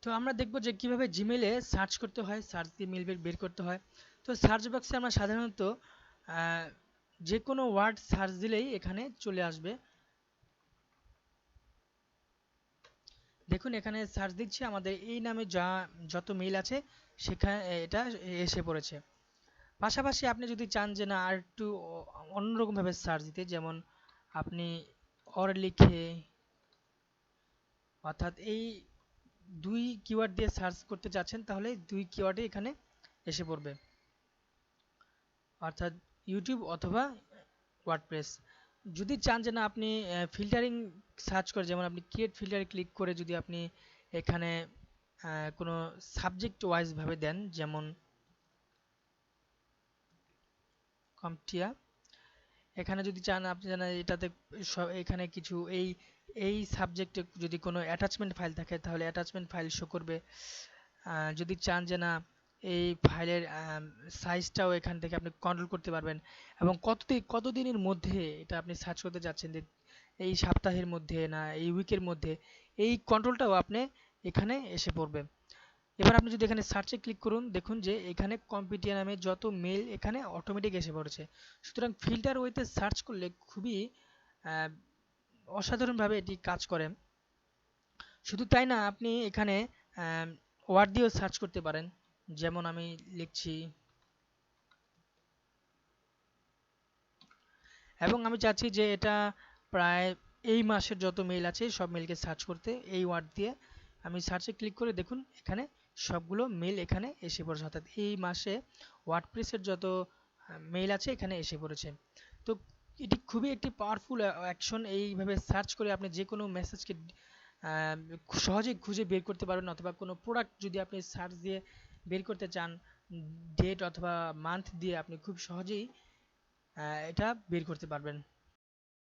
তো আমরা দেখব যে কিভাবে জিমেইলে সার্চ করতে হয়, সার্চ দিয়ে মেল বের করতে হয়। তো সার্চ বক্সে আমরা সাধারণত আহ, যে কোনো ওয়ার্ড সার্চ দিলেই এখানে চলে আসবে। দেখুন এখানে সার্চ দিচ্ছি, আমাদের এই নামে যত মেইল আছে সেখানে এটা এসে পড়েছে। পাশাপাশি আপনি যদি চান যে না আর একটু অন্যরকমভাবে সার্চ দিতে, যেমন আপনি অর লিখে, অর্থাৎ এই দুই কিওয়ার্ড দিয়ে সার্চ করতে চাচ্ছেন, তাহলে দুই কিওয়ার্ডে এখানে এসে পড়বে, অর্থাৎ ইউটিউব অথবা ওয়ার্ডপ্রেস। যদি চান যে না আপনি ফিল্টারিং সার্চ করে, যেমন আপনি ক্রিয়েট ফিল্টারে ক্লিক করে যদি আপনি এখানে কোনো সাবজেক্ট ওয়াইজ ভাবে দেন, যেমন কমটিয়া, এখানে যদি চান আপনি জানেন এটাতে এখানে কিছু এই এই সাবজেক্টে যদি কোনো অ্যাটাচমেন্ট ফাইল থাকে তাহলে অ্যাটাচমেন্ট ফাইল শো করবে। যদি চান যে না এই ফাইলের সাইজটাও এখান থেকে আপনি কন্ট্রোল করতে পারবেন, এবং কতদিনের মধ্যে এটা আপনি সার্চ করতে যাচ্ছেন, যে এই সপ্তাহের মধ্যে না এই উইকের মধ্যে, এই কন্ট্রোলটাও আপনি এখানে এসে পড়বে। এবার আপনি যদি এখানে সার্চে ক্লিক করুন, দেখুন যে এখানে কম্পিটিয়া নামে যত মেল এখানে অটোমেটিক এসে পড়েছে। সুতরাং ফিল্টার ওয়েতে সার্চ করলে খুবই আহ, অসাধারণভাবে এটি কাজ করে। শুধু তাই না, আপনি এখানে ওয়ার্ড দিয়েও সার্চ করতে পারেন। যেমন আমি লিখছি, এবং আমি চাচ্ছি যে এটা প্রায় এই মাসের যত মেইল আছে সব মেইলকে সার্চ করতে, এই ওয়ার্ড দিয়ে আমি সার্চে ক্লিক করে দেখুন এখানে সবগুলো মেইল এখানে এসে পড়েছে, অর্থাৎ এই মাসে ওয়ার্ডপ্রেসের যত মেইল আছে এখানে এসে পড়েছে। তো এটি খুবই একটি পাওয়ারফুল অ্যাকশন। এইভাবে সার্চ করে আপনি যে কোনো মেসেজকে সহজেই খুঁজে বের করতে পারবেন, অথবা কোনো প্রোডাক্ট যদি আপনি সার্চ দিয়ে বের করতে চান, ডেট অথবা মান্থ দিয়ে আপনি খুব সহজেই এটা বের করতে পারবেন।